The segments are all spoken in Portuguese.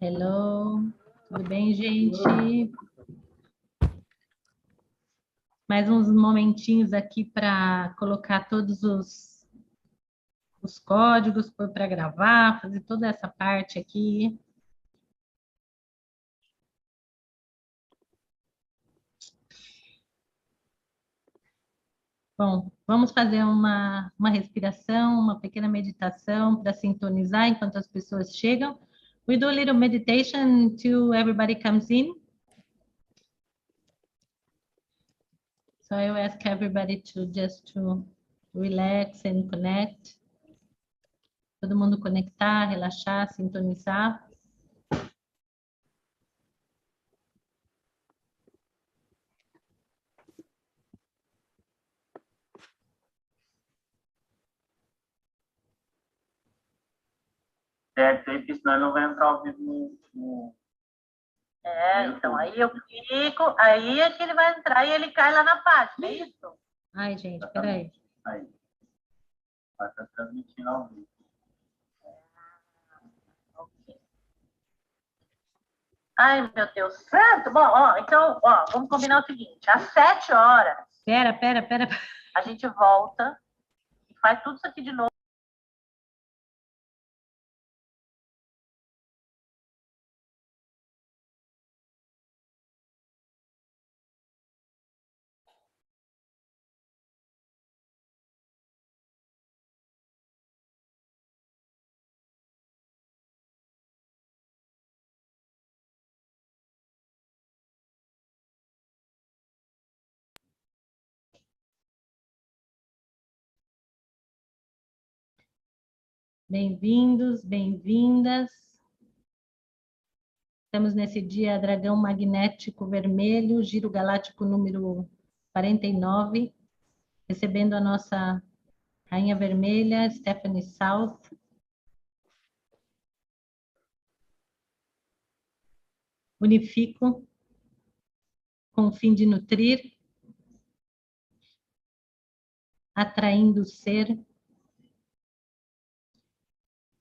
Hello, tudo bem, gente? Mais uns momentinhos aqui para colocar todos os códigos, pôr para gravar, fazer toda essa parte aqui. Bom, vamos fazer uma respiração, uma pequena meditação para sintonizar enquanto as pessoas chegam. We do a little meditation until everybody comes in. So I will ask everybody to relax and connect. Todo mundo conectar, relaxar, sintonizar. Certo, porque senão não vai entrar ao vivo no... Então, aí eu clico, aí é que ele vai entrar e ele cai lá na página, é isso? Ai, gente, peraí. Aí. Vai estar transmitindo ao vivo. Ok. Ai, meu Deus santo! Bom, ó, então, ó, vamos combinar o seguinte, às 7 horas... Pera. A gente volta e faz tudo isso aqui de novo. Bem-vindos, bem-vindas. Estamos nesse dia Dragão Magnético Vermelho, Giro Galáctico número 49, recebendo a nossa Rainha Vermelha, Stephanie South. Unifico com o fim de nutrir, atraindo o ser.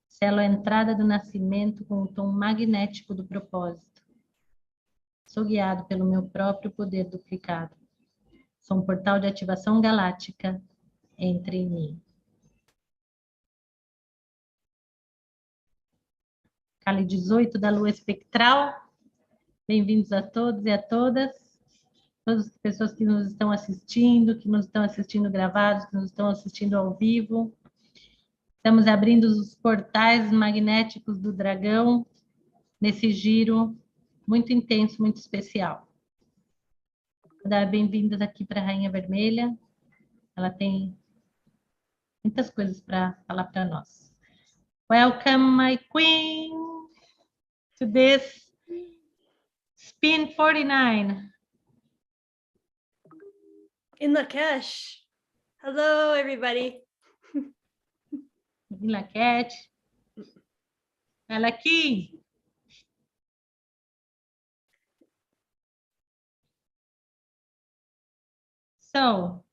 Selo a entrada do nascimento com o tom magnético do propósito. Sou guiado pelo meu próprio poder duplicado. Sou um portal de ativação galáctica. Entre em mim. Cali 18 da lua espectral. Bem-vindos a todos e a todas. Todas as pessoas que nos estão assistindo gravados, que nos estão assistindo ao vivo. Estamos abrindo os portais magnéticos do dragão nesse giro muito intenso, muito especial. Vou dar bem-vindas aqui para a Rainha Vermelha. Ela tem muitas coisas para falar para nós. Welcome, my queen, to this Spin 49. Inlakech. Hello, everybody. Inlakech. Ela aqui. So,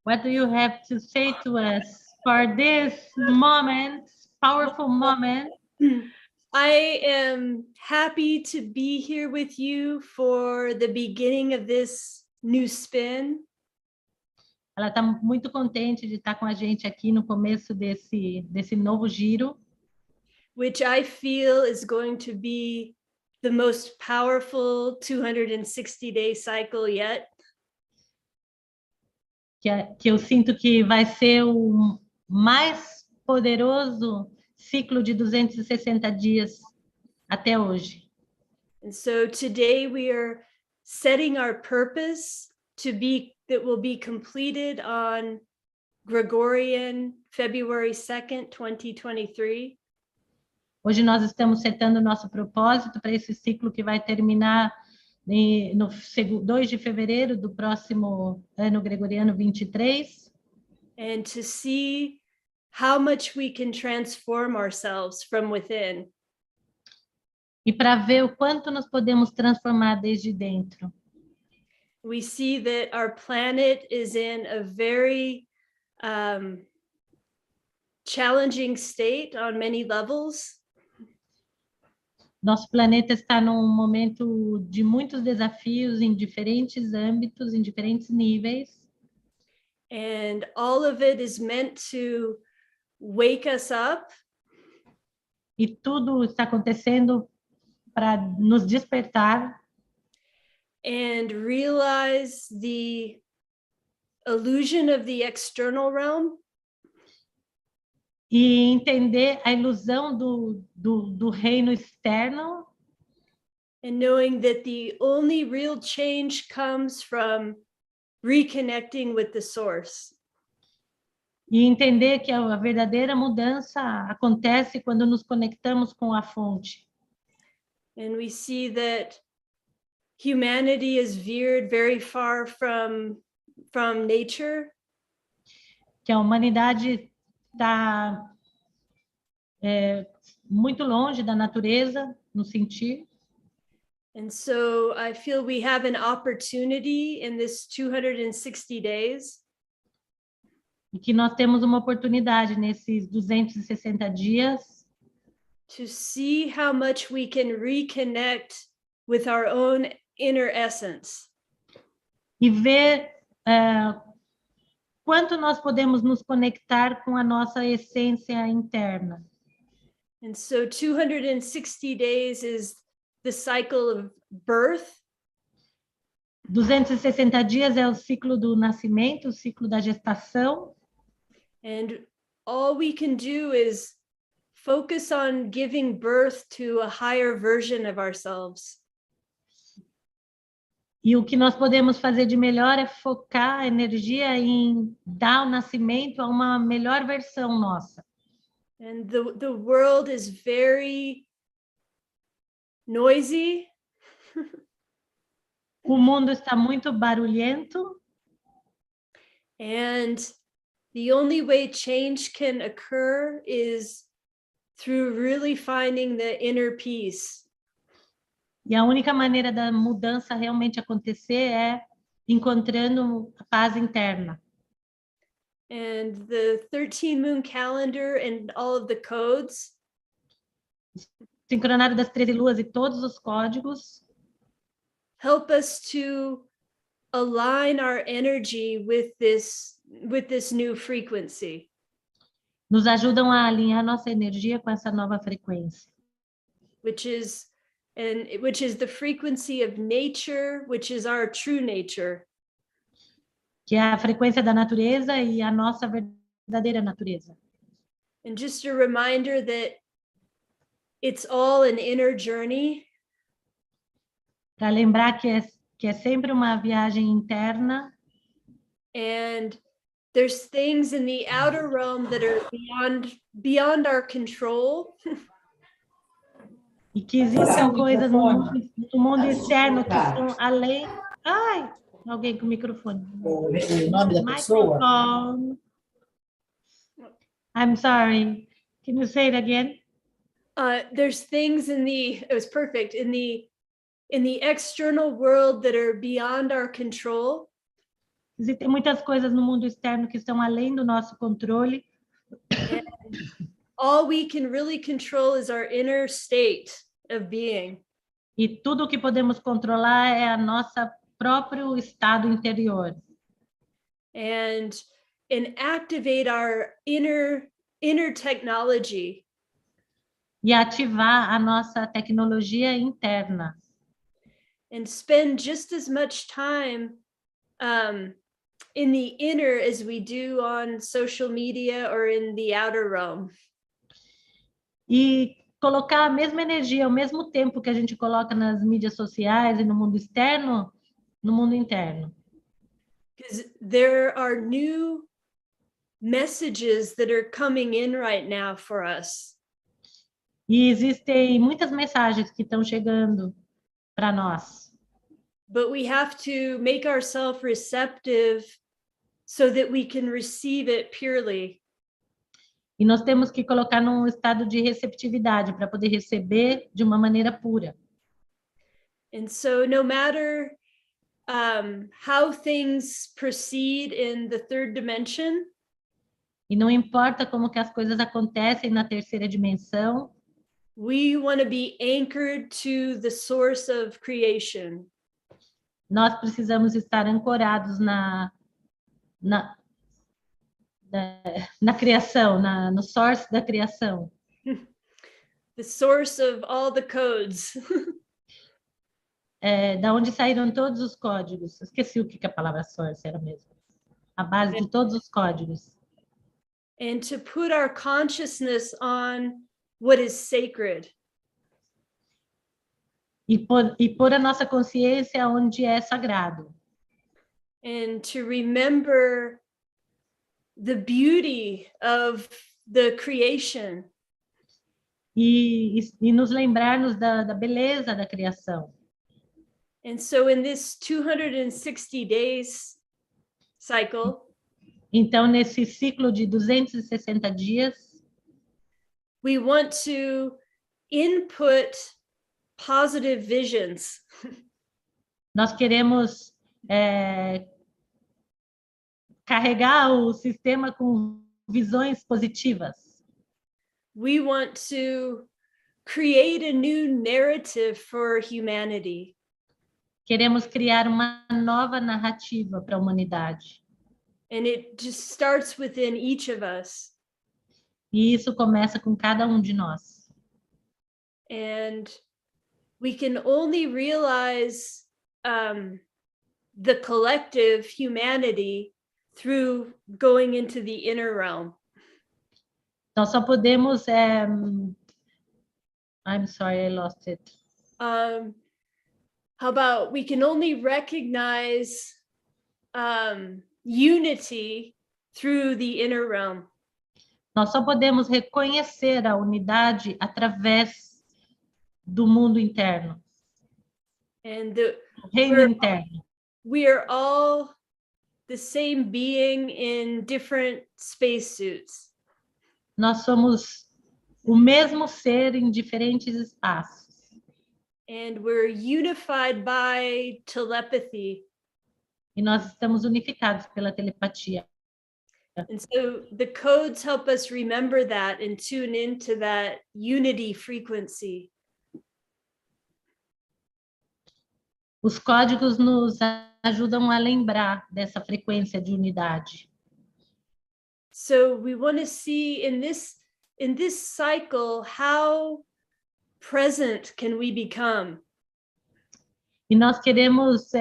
what do you have to say to us for this moment, powerful moment? I am happy to be here with you for the beginning of this new spin. Ela está muito contente de estar com a gente aqui no começo desse novo giro. Which I feel is going to be the most powerful 260-day cycle yet. Que eu sinto que vai ser o mais poderoso ciclo de 260 dias até hoje. And so today we are setting our purpose that will be completed on Gregorian February 2nd, 2023. Hoje nós estamos setando o nosso propósito para esse ciclo que vai terminar no 2 de fevereiro do próximo ano gregoriano 23. And to see how much we can transform ourselves from within. E para ver o quanto nós podemos transformar desde dentro. We see that our planet is in a very challenging state on many levels. Nosso planeta está num momento de muitos desafios em diferentes âmbitos, em diferentes níveis. And all of it is meant to wake us up E tudo está acontecendo para nos despertar and realize the illusion of the external realm e entender a ilusão do reino externo, and knowing that the only real change comes from reconnecting with the source. e entender que a verdadeira mudança acontece quando nos conectamos com a fonte. And we see that humanity is veered very far from nature. Que a humanidade está muito longe da natureza, no sentir. And so I feel we have an opportunity in this 260 days E que nós temos uma oportunidade nesses 260 dias to see how much we can reconnect with our own inner essence. e ver quanto nós podemos nos conectar com a nossa essência interna. And so 260 days is the cycle of birth, 260 dias é o ciclo do nascimento, o ciclo da gestação, and all we can do is focus on giving birth to a higher version of ourselves. e o que nós podemos fazer de melhor é focar a energia em dar o nascimento a uma melhor versão nossa. And the world is very noisy. O mundo está muito barulhento And the only way change can occur is through really finding the inner peace. e a única maneira da mudança realmente acontecer é encontrando a paz interna. And the 13 moon calendar and all of the codes Sincronário das 13 luas e todos os códigos help us to align our energy with this new frequency. nos ajudam a alinhar nossa energia com essa nova frequência, which is the frequency of nature, which is our true nature. que é a frequência da natureza e a nossa verdadeira natureza. And just a reminder that it's all an inner journey. Para lembrar que é sempre uma viagem interna And there's things in the outer realm that are beyond our control. e que existem coisas no mundo externo que estão além... Ai, alguém com o microfone. O nome da pessoa? Microphone. I'm sorry. Can you say it again? There's things it was perfect, in the external world that are beyond our control. Existem muitas coisas no mundo externo que estão além do nosso controle. All we can really control is our inner state of being. E tudo o que podemos controlar é a nossa próprio estado interior. And activate our inner technology. E ativar a nossa tecnologia interna. And spend just as much time in the inner as we do on social media or in the outer realm. E colocar a mesma energia, ao mesmo tempo que a gente coloca nas mídias sociais e no mundo externo, no mundo interno. Because there are new messages that are coming in right now for us. E existem muitas mensagens que estão chegando para nós. But we have to make ourselves receptive so that we can receive it purely. E nós temos que colocar num estado de receptividade para poder receber de uma maneira pura. And so no matter how things proceed in the third dimension, E não importa como que as coisas acontecem na terceira dimensão, We want to be anchored to the source of creation. Nós precisamos estar ancorados na criação, no source da criação. The source of all the codes. Da onde saíram todos os códigos. Esqueci o que a palavra source era mesmo. A base de todos os códigos. And to put our consciousness on what is sacred. E pôr a nossa consciência onde é sagrado. And to remember the beauty of the creation. E nos lembrarmos da beleza da criação. And so in this 260 days cycle, então nesse ciclo de 260 dias, we want to input positive visions. Nós queremos carregar o sistema com visões positivas. We want to create a new narrative for humanity. Queremos criar uma nova narrativa para a humanidade. And it just starts within each of us. E isso começa com cada um de nós. And we can only realize the collective humanity through going into the inner realm. Então só podemos I'm sorry, I lost it. How about we can only recognize unity through the inner realm. Nós só podemos reconhecer a unidade através do mundo interno. And o reino interno. We are all the same being in different spacesuits. Nós somos o mesmo ser em diferentes espaços. And we're unified by telepathy. E nós estamos unificados pela telepatia. And so the codes help us remember that and tune into that unity frequency. Os códigos nos ajudam a lembrar dessa frequência de unidade. So we want to see in this cycle how present can we become? E nós queremos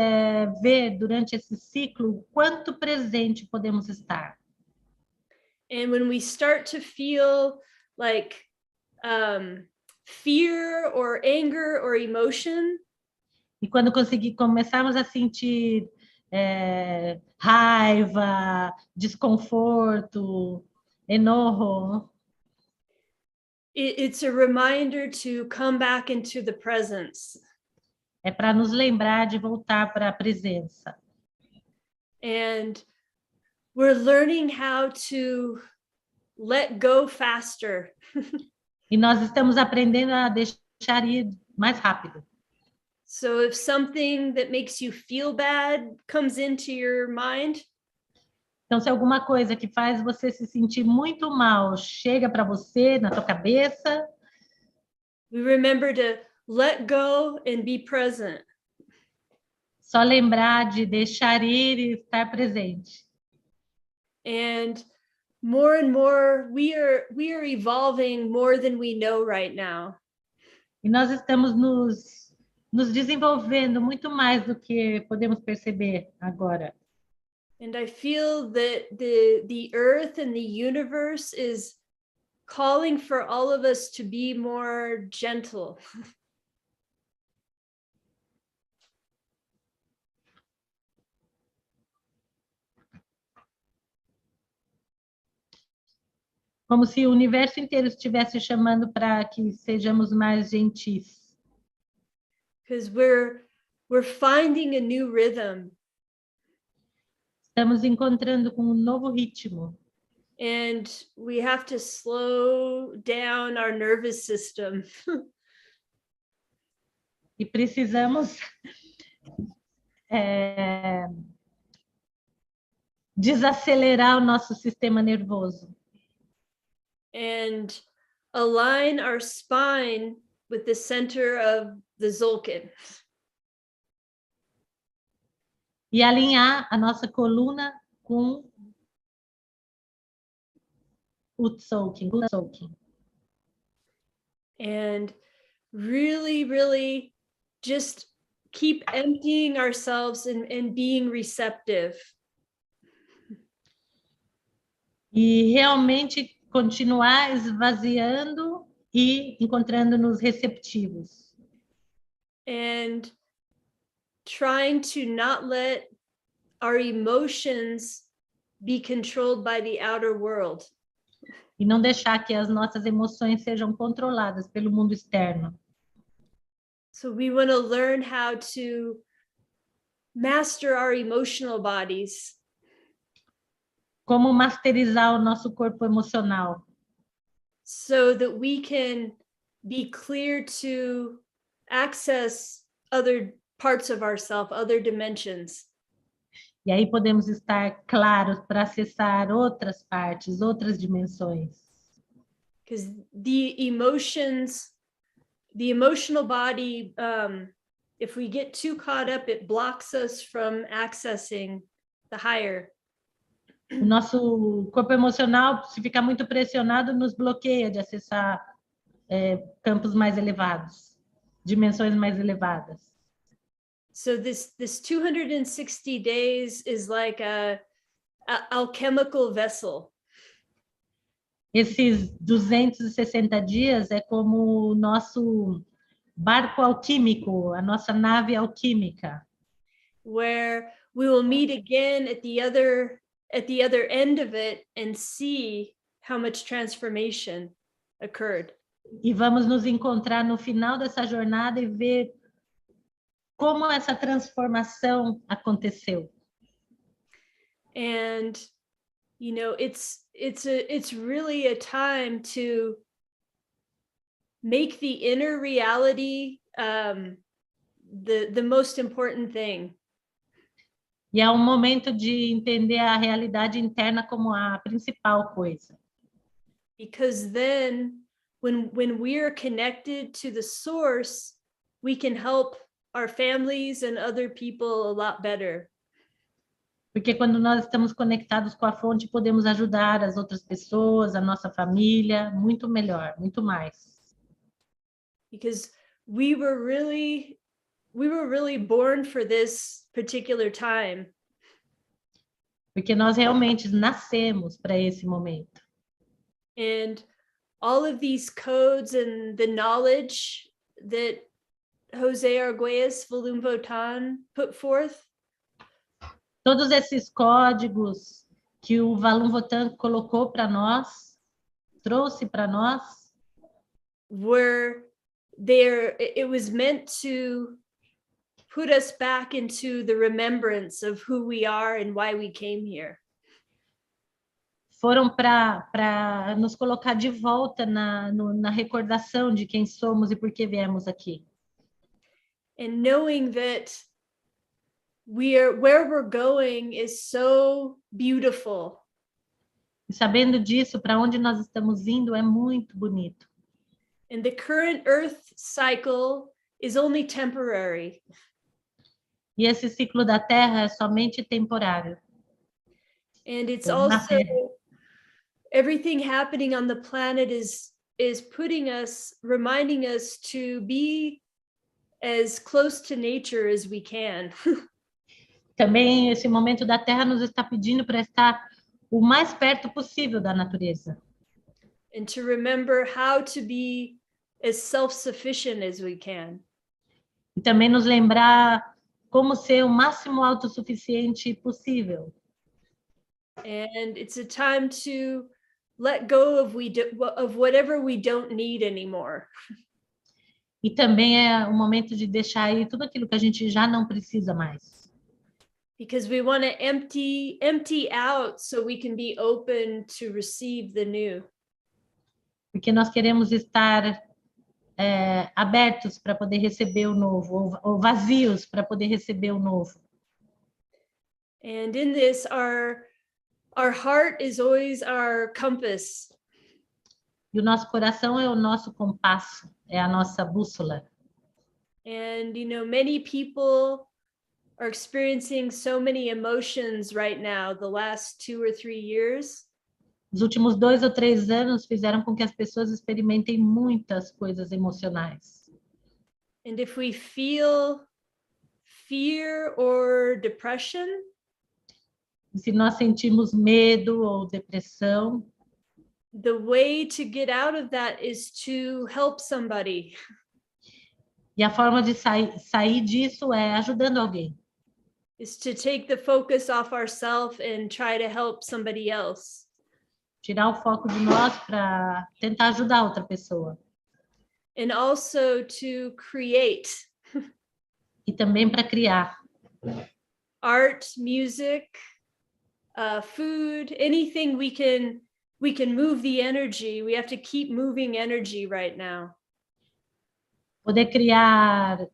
ver durante esse ciclo quanto presente podemos estar. And when we start to feel like fear or anger or emotion, e quando começarmos a sentir raiva, desconforto, enojo, it's a reminder to come back into the presence. É para nos lembrar de voltar para a presença. And we're learning how to let go faster. E nós estamos aprendendo a deixar ir mais rápido. So if something that makes you feel bad comes into your mind, então, se alguma coisa que faz você se sentir muito mal chega para você, na tua cabeça, we remember to let go and be present. Só lembrar de deixar ir e estar presente. And more, we are evolving more than we know right now. E nós estamos nos desenvolvendo muito mais do que podemos perceber agora. And I feel that the earth and the universe is calling for all of us to be more gentle. Como se o universo inteiro estivesse chamando para que sejamos mais gentis. Because we're finding a new rhythm. Estamos encontrando com um novo ritmo. And we have to slow down our nervous system. E precisamos desacelerar o nosso sistema nervoso. And align our spine with the center of the Tzolkin. E alinhar a nossa coluna com o Tzolkin. And really, really just keep emptying ourselves and being receptive. E realmente continuar esvaziando e encontrando-nos receptivos. And trying to not let our emotions be controlled by the outer world. E não deixar que as nossas emoções sejam controladas pelo mundo externo. So we want to learn how to master our emotional bodies. Como masterizar o nosso corpo emocional. So that we can be clear to access other parts of ourselves, other dimensions. E aí podemos estar claros para acessar outras partes, outras dimensões. Because the emotional body, if we get too caught up, it blocks us from accessing the higher. O nosso corpo emocional, se ficar muito pressionado, nos bloqueia de acessar campos mais elevados, dimensões mais elevadas. So this 260 days is like a alchemical vessel. Esses 260 dias é como o nosso barco alquímico, a nossa nave alquímica. Where we will meet again at the other end of it and see how much transformation occurred. E vamos nos encontrar no final dessa jornada e ver como essa transformação aconteceu. And you know, it's really a time to make the inner reality the most important thing. E é um momento de entender a realidade interna como a principal coisa. Because then when we are connected to the source, we can help our families and other people a lot better. Porque quando nós estamos conectados com a fonte, podemos ajudar as outras pessoas, a nossa família, muito melhor, muito mais. Because we were really born for this particular time. Porque nós realmente nascemos para esse momento. And all of these codes and the knowledge that José Argüelles Volum Votan put forth. Todos esses códigos que o Volum Votan colocou para nós, trouxe para nós, were there, it was meant to put us back into the remembrance of who we are and why we came here. Foram para nos colocar de volta na recordação de quem somos e por que viemos aqui. And knowing that where we're going is so beautiful. E sabendo disso, para onde nós estamos indo é muito bonito. And the current Earth cycle is only temporary. E esse ciclo da Terra é somente temporário. And it's also everything happening on the planet is reminding us to be as close to nature as we can. Também esse momento da Terra nos está pedindo para estar o mais perto possível da natureza. And to remember how to be as self-sufficient as we can. E também nos lembrar como ser o máximo autossuficiente possível. And it's a time to let go of whatever we don't need anymore. E também é o momento de deixar aí tudo aquilo que a gente já não precisa mais. Because we want to empty out so we can be open to receive the new. Porque nós queremos estar abertos para poder receber o novo, ou vazios para poder receber o novo. And in this, our heart is always our compass. E o nosso coração é o nosso compasso, é a nossa bússola. And, you know, many people are experiencing so many emotions right now, the last 2 or 3 years. Os últimos 2 ou 3 anos fizeram com que as pessoas experimentem muitas coisas emocionais. And if we feel fear or depression, E se nós sentimos medo ou depressão, the way to get out of that is to help somebody. e a forma de sair disso é ajudando alguém. Is to take the focus off ourselves and try to help somebody else. Tirar o foco de nós para tentar ajudar outra pessoa. And also to create E também para criar. art, music, food, anything we can move the energy. We have to keep moving energy right now. Poder criar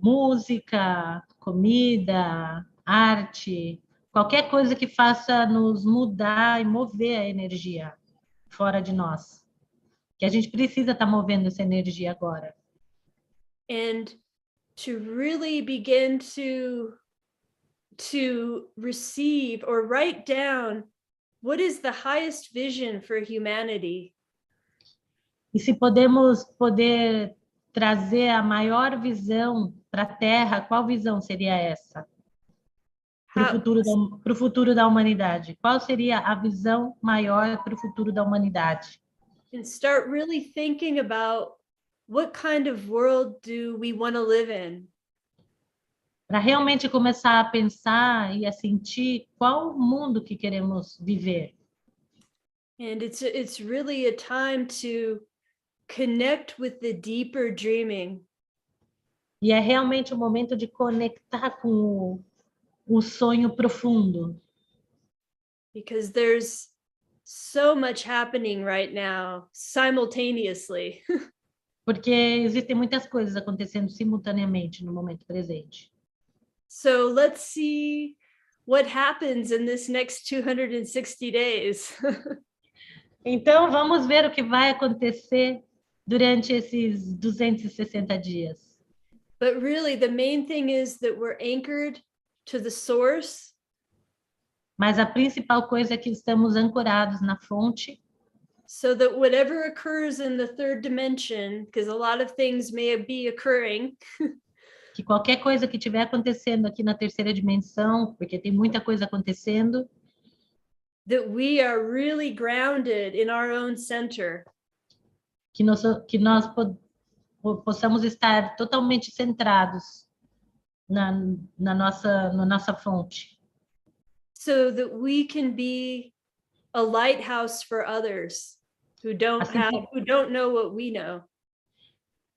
música, comida, arte, qualquer coisa que faça nos mudar e mover a energia fora de nós. Que a gente precisa estar movendo essa energia agora. And to really begin to receive or write down what is the highest vision for humanity. E se poder trazer a maior visão para a Terra, qual visão seria essa? Para o futuro da humanidade. Qual seria a visão maior para o futuro da humanidade? And start really thinking about what kind of world do we want to live in? Para realmente começar a pensar e a sentir qual mundo que queremos viver. And it's really a time to connect with the deeper dreaming. E é realmente o momento de conectar com o sonho profundo. Because there's so much happening right now simultaneously. Porque existem muitas coisas acontecendo simultaneamente no momento presente. So let's see what happens in this next 260 days. Então, vamos ver o que vai acontecer durante esses 260 dias. But really, the main thing is that we're anchored to the source. Mas a principal coisa é que estamos ancorados na fonte. So that whatever occurs in the third dimension, because a lot of things may be occurring, Que qualquer coisa que estiver acontecendo aqui na terceira dimensão, porque tem muita coisa acontecendo, that we are really grounded in our own center. que nós possamos estar totalmente centrados na nossa fonte. So that we can be a lighthouse for others who don't know what we know.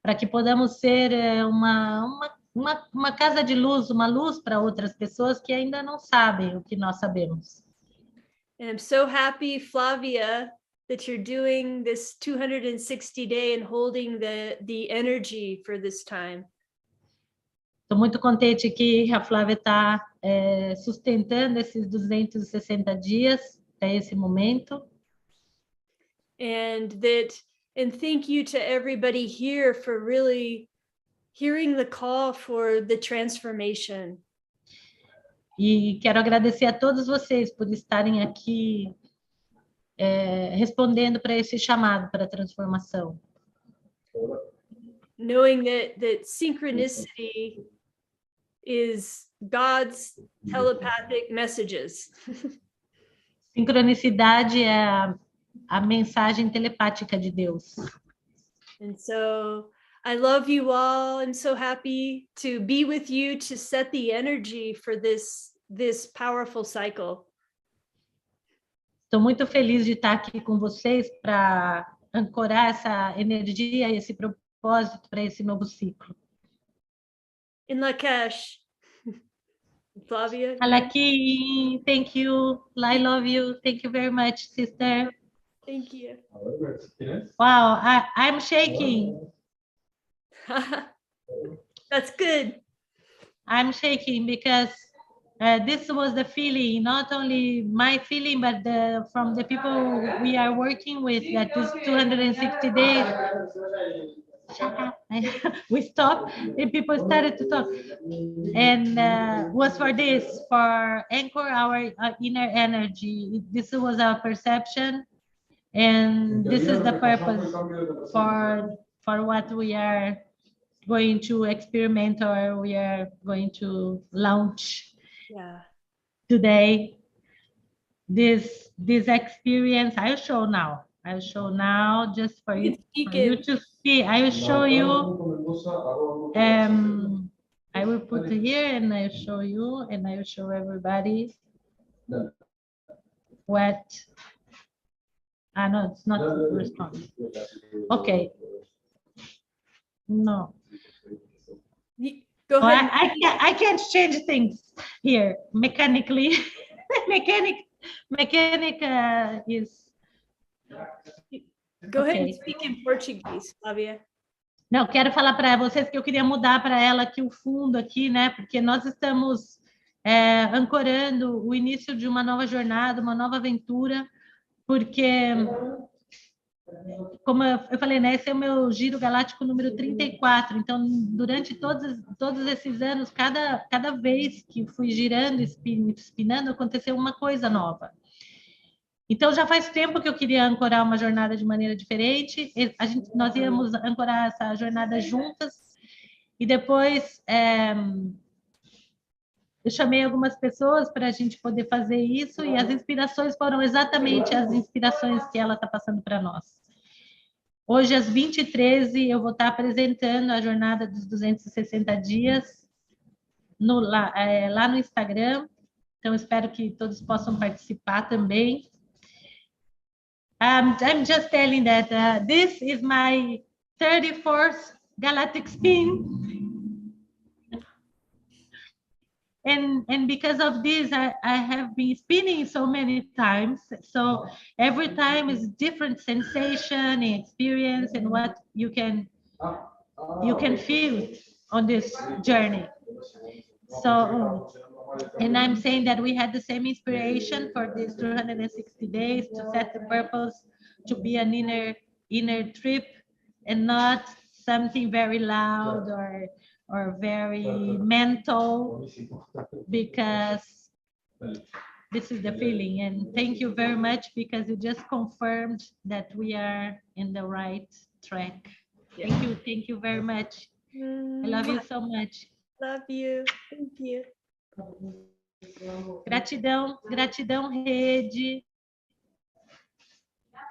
Para que podamos ser uma casa de luz, uma luz para outras pessoas que ainda não sabem o que nós sabemos. And I'm so happy, Flavia, that you're doing this 260 day and holding the energy for this time. Estou muito contente que a Flávia está sustentando esses 260 dias até esse momento. And thank you to everybody here for really hearing the call for the transformation. E quero agradecer a todos vocês por estarem aqui respondendo para esse chamado para a transformação. Knowing that synchronicity is God's telepathic messages. Sincronicidade é a mensagem telepática de Deus. And so I love you all. I'm so happy to be with you to set the energy for this powerful cycle. Estou muito feliz de estar aqui com vocês para ancorar essa energia e esse propósito para esse novo ciclo. Inlakech. Flavia. Alaki, thank you. I love you. Thank you very much, sister. Thank you. Wow, I'm shaking. That's good. I'm shaking because this was the feeling, not only my feeling, but from the people we are working with, that this 260 days, we stopped and people started to talk. And was for this, for anchor our inner energy. This was our perception. And this is the purpose for what we are going to experiment, or we are going to launch today. This experience I'll show now just for you to see. I will show you. I will put here and I'll show you, and I will show everybody what. No, it's not the first one. Okay. No. Go ahead. I can't change things here mechanically. Mechanic is. Go ahead and speak in Portuguese, Flavia. Não, quero falar para vocês que eu queria mudar para ela aqui o fundo aqui, né? Porque nós estamos ancorando o início de uma nova jornada, uma nova aventura, porque, como eu falei, né? Esse é o meu giro galáctico número 34. Então, durante todos esses anos, cada vez que fui girando, spinando, aconteceu uma coisa nova. Então, já faz tempo que eu queria ancorar uma jornada de maneira diferente. Nós íamos ancorar essa jornada juntas. E depois, eu chamei algumas pessoas para a gente poder fazer isso. E as inspirações foram exatamente as inspirações que ela está passando para nós. Hoje, às 20h13, eu vou estar apresentando a jornada dos 260 dias lá no Instagram. Então, espero que todos possam participar também. I'm just telling that this is my 34th galactic spin. And because of this, I have been spinning so many times. So every time is different sensation and experience, and what you can feel on this journey. So, and I'm saying that we had the same inspiration for these 260 days to set the purpose to be an inner trip, and not something very loud or very mental, because this is the feeling. And thank you very much, because you just confirmed that we are in the right track. Thank you very much. I love you so much. Love you. Thank you. Gratidão, Rede.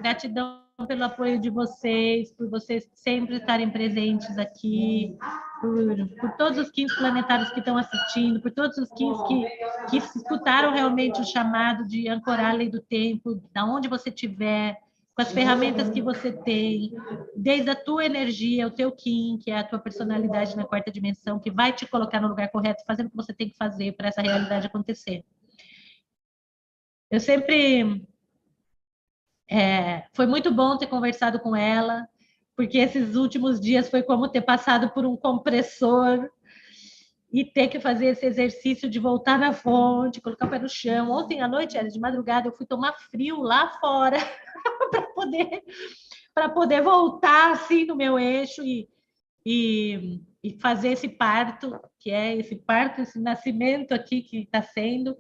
Gratidão pelo apoio de vocês, por vocês sempre estarem presentes aqui, por todos os 15 planetários que estão assistindo, por todos os 15 que escutaram realmente o chamado de ancorar a lei do tempo, da onde você estiver, com as ferramentas que você tem, desde a tua energia, o teu Kim, que é a tua personalidade na quarta dimensão, que vai te colocar no lugar correto, fazendo o que você tem que fazer para essa realidade acontecer. Eu sempre... foi muito bom ter conversado com ela, porque esses últimos dias foi como ter passado por um compressor e ter que fazer esse exercício de voltar na fonte, colocar o pé no chão. Ontem à noite, era de madrugada, eu fui tomar frio lá fora para poder voltar assim no meu eixo e fazer esse parto, que é esse nascimento aqui que está sendo.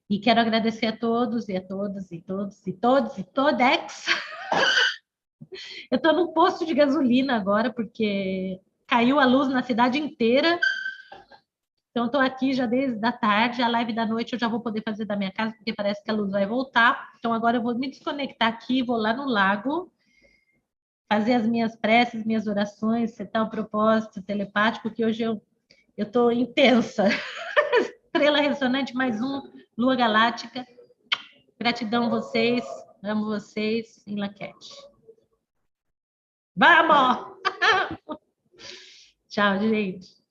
E quero agradecer a todos e a todas e todos e todos e todex. Eu estou num posto de gasolina agora, porque caiu a luz na cidade inteira. Então, estou aqui já desde a tarde. A live da noite eu já vou poder fazer da minha casa, porque parece que a luz vai voltar. Então, agora eu vou me desconectar aqui, vou lá no lago, fazer as minhas preces, minhas orações, setar o propósito telepático, que hoje eu estou intensa. Estrela ressonante, mais lua galáctica. Gratidão a vocês, amo vocês, Inlakech. Vamos! Tchau, gente.